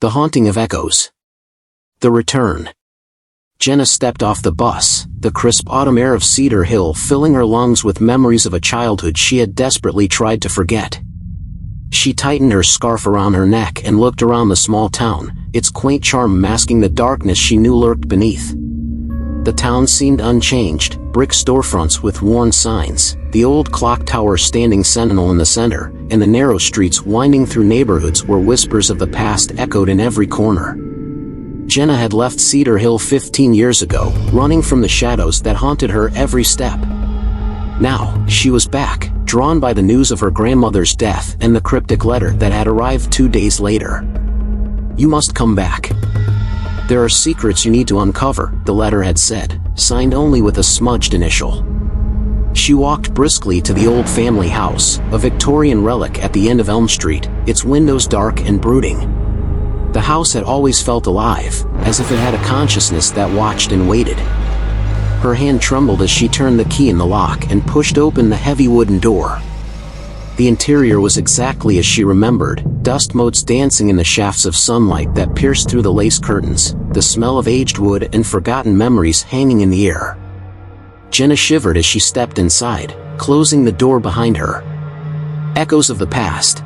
The Haunting of Echoes. The Return. Jenna stepped off the bus, the crisp autumn air of Cedar Hill filling her lungs with memories of a childhood she had desperately tried to forget. She tightened her scarf around her neck and looked around the small town, its quaint charm masking the darkness she knew lurked beneath. The town seemed unchanged, brick storefronts with worn signs, the old clock tower standing sentinel in the center, and the narrow streets winding through neighborhoods where whispers of the past echoed in every corner. Jenna had left Cedar Hill 15 years ago, running from the shadows that haunted her every step. Now, she was back, drawn by the news of her grandmother's death and the cryptic letter that had arrived 2 days later. "You must come back. There are secrets you need to uncover," the letter had said, signed only with a smudged initial. She walked briskly to the old family house, a Victorian relic at the end of Elm Street, its windows dark and brooding. The house had always felt alive, as if it had a consciousness that watched and waited. Her hand trembled as she turned the key in the lock and pushed open the heavy wooden door. The interior was exactly as she remembered, dust motes dancing in the shafts of sunlight that pierced through the lace curtains, the smell of aged wood and forgotten memories hanging in the air. Jenna shivered as she stepped inside, closing the door behind her. Echoes of the past.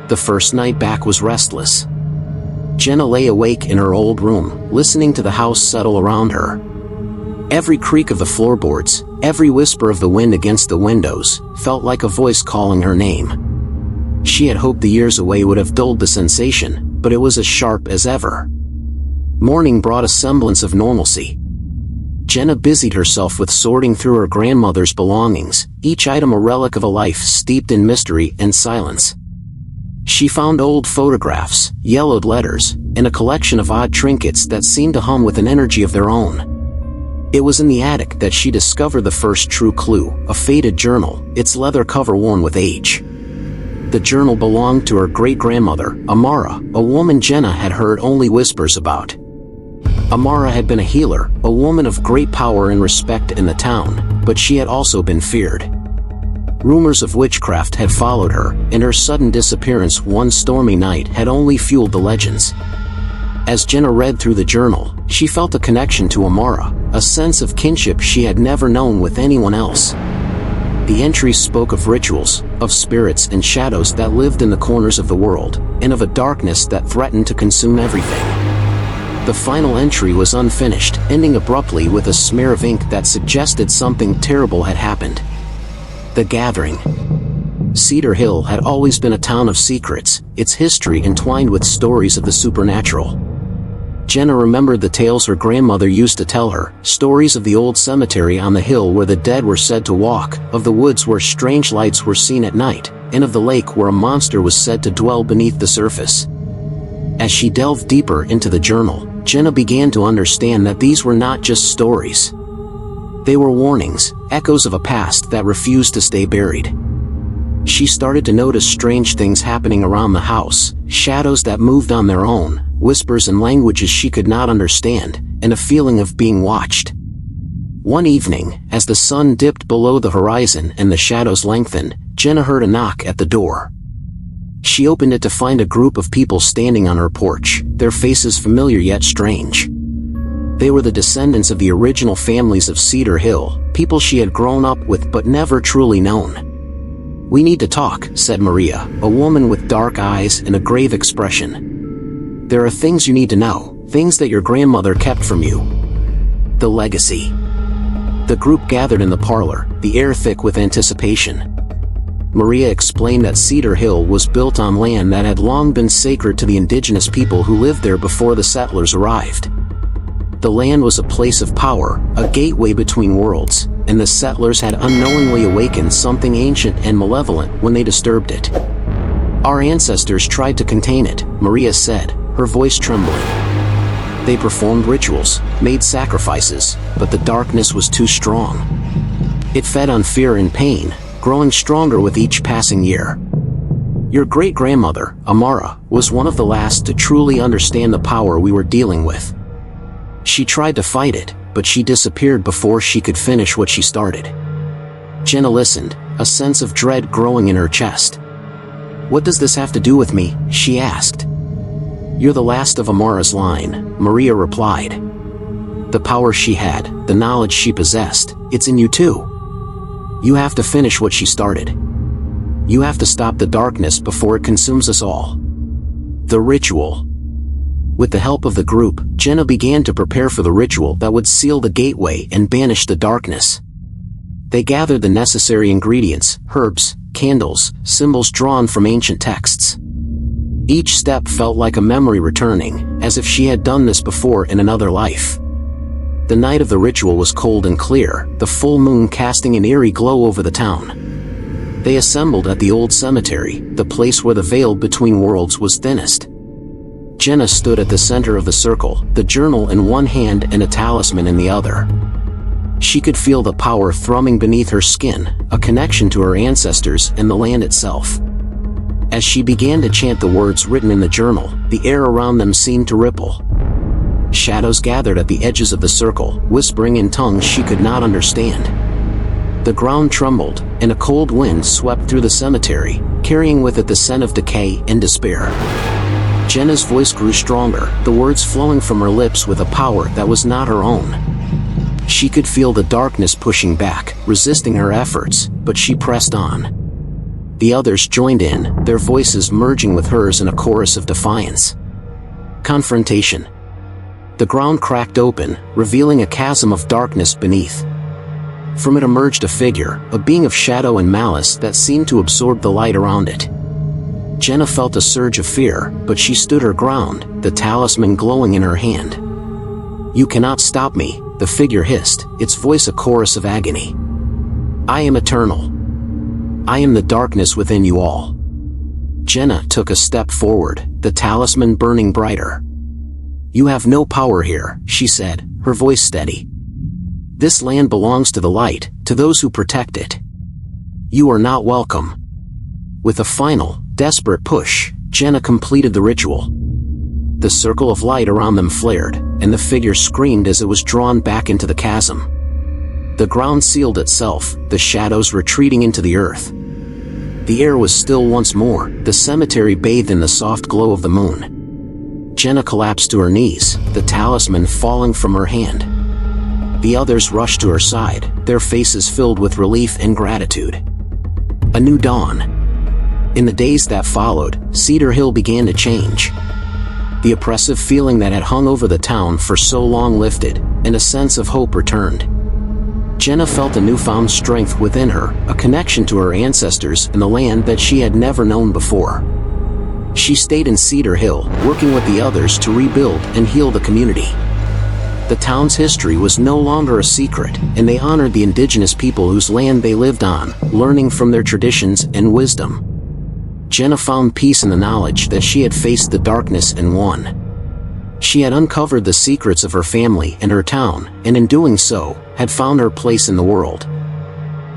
The first night back was restless. Jenna lay awake in her old room, listening to the house settle around her. Every creak of the floorboards, every whisper of the wind against the windows, felt like a voice calling her name. She had hoped the years away would have dulled the sensation, but it was as sharp as ever. Morning brought a semblance of normalcy. Jenna busied herself with sorting through her grandmother's belongings, each item a relic of a life steeped in mystery and silence. She found old photographs, yellowed letters, and a collection of odd trinkets that seemed to hum with an energy of their own. It was in the attic that she discovered the first true clue, a faded journal, its leather cover worn with age. The journal belonged to her great-grandmother, Amara, a woman Jenna had heard only whispers about. Amara had been a healer, a woman of great power and respect in the town, but she had also been feared. Rumors of witchcraft had followed her, and her sudden disappearance one stormy night had only fueled the legends. As Jenna read through the journal, she felt a connection to Amara, a sense of kinship she had never known with anyone else. The entries spoke of rituals, of spirits and shadows that lived in the corners of the world, and of a darkness that threatened to consume everything. The final entry was unfinished, ending abruptly with a smear of ink that suggested something terrible had happened. The Gathering. Cedar Hill had always been a town of secrets, its history entwined with stories of the supernatural. Jenna remembered the tales her grandmother used to tell her, stories of the old cemetery on the hill where the dead were said to walk, of the woods where strange lights were seen at night, and of the lake where a monster was said to dwell beneath the surface. As she delved deeper into the journal, Jenna began to understand that these were not just stories. They were warnings, echoes of a past that refused to stay buried. She started to notice strange things happening around the house, shadows that moved on their own, whispers and languages she could not understand, and a feeling of being watched. One evening, as the sun dipped below the horizon and the shadows lengthened, Jenna heard a knock at the door. She opened it to find a group of people standing on her porch, their faces familiar yet strange. They were the descendants of the original families of Cedar Hill, people she had grown up with but never truly known. "We need to talk," said Maria, a woman with dark eyes and a grave expression. "There are things you need to know, things that your grandmother kept from you." The legacy. The group gathered in the parlor, the air thick with anticipation. Maria explained that Cedar Hill was built on land that had long been sacred to the indigenous people who lived there before the settlers arrived. The land was a place of power, a gateway between worlds, and the settlers had unknowingly awakened something ancient and malevolent when they disturbed it. "Our ancestors tried to contain it," Maria said, her voice trembling. "They performed rituals, made sacrifices, but the darkness was too strong. It fed on fear and pain, growing stronger with each passing year. Your great-grandmother, Amara, was one of the last to truly understand the power we were dealing with. She tried to fight it, but she disappeared before she could finish what she started." Jenna listened, a sense of dread growing in her chest. "What does this have to do with me?" she asked. "You're the last of Amara's line," Maria replied. "The power she had, the knowledge she possessed, it's in you too. You have to finish what she started. You have to stop the darkness before it consumes us all." The ritual. With the help of the group, Jenna began to prepare for the ritual that would seal the gateway and banish the darkness. They gathered the necessary ingredients, herbs, candles, symbols drawn from ancient texts. Each step felt like a memory returning, as if she had done this before in another life. The night of the ritual was cold and clear, the full moon casting an eerie glow over the town. They assembled at the old cemetery, the place where the veil between worlds was thinnest. Jenna stood at the center of the circle, the journal in one hand and a talisman in the other. She could feel the power thrumming beneath her skin, a connection to her ancestors and the land itself. As she began to chant the words written in the journal, the air around them seemed to ripple. Shadows gathered at the edges of the circle, whispering in tongues she could not understand. The ground trembled, and a cold wind swept through the cemetery, carrying with it the scent of decay and despair. Jenna's voice grew stronger, the words flowing from her lips with a power that was not her own. She could feel the darkness pushing back, resisting her efforts, but she pressed on. The others joined in, their voices merging with hers in a chorus of defiance. Confrontation. The ground cracked open, revealing a chasm of darkness beneath. From it emerged a figure, a being of shadow and malice that seemed to absorb the light around it. Jenna felt a surge of fear, but she stood her ground, the talisman glowing in her hand. "You cannot stop me," the figure hissed, its voice a chorus of agony. "I am eternal. I am the darkness within you all." Jenna took a step forward, the talisman burning brighter. "You have no power here," she said, her voice steady. "This land belongs to the light, to those who protect it. You are not welcome." With a final, desperate push, Jenna completed the ritual. The circle of light around them flared, and the figure screamed as it was drawn back into the chasm. The ground sealed itself, the shadows retreating into the earth. The air was still once more, the cemetery bathed in the soft glow of the moon. Jenna collapsed to her knees, the talisman falling from her hand. The others rushed to her side, their faces filled with relief and gratitude. A new dawn. In the days that followed, Cedar Hill began to change. The oppressive feeling that had hung over the town for so long lifted, and a sense of hope returned. Jenna felt a newfound strength within her, a connection to her ancestors and the land that she had never known before. She stayed in Cedar Hill, working with the others to rebuild and heal the community. The town's history was no longer a secret, and they honored the indigenous people whose land they lived on, learning from their traditions and wisdom. Jenna found peace in the knowledge that she had faced the darkness and won. She had uncovered the secrets of her family and her town, and in doing so, had found her place in the world.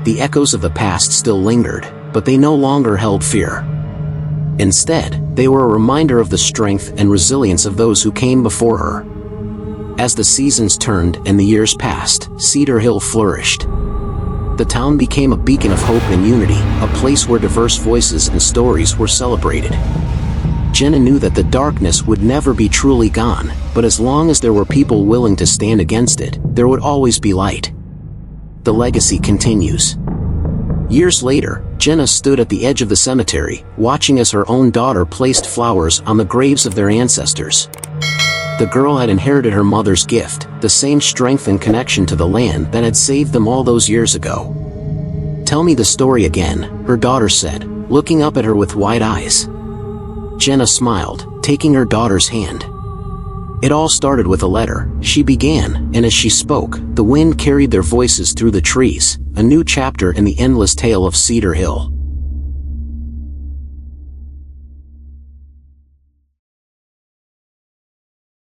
The echoes of the past still lingered, but they no longer held fear. Instead, they were a reminder of the strength and resilience of those who came before her. As the seasons turned and the years passed, Cedar Hill flourished. The town became a beacon of hope and unity, a place where diverse voices and stories were celebrated. Jenna knew that the darkness would never be truly gone, but as long as there were people willing to stand against it, there would always be light. The legacy continues. Years later, Jenna stood at the edge of the cemetery, watching as her own daughter placed flowers on the graves of their ancestors. The girl had inherited her mother's gift, the same strength and connection to the land that had saved them all those years ago. "Tell me the story again," her daughter said, looking up at her with wide eyes. Jenna smiled, taking her daughter's hand. "It all started with a letter," she began, and as she spoke, the wind carried their voices through the trees, a new chapter in the endless tale of Cedar Hill.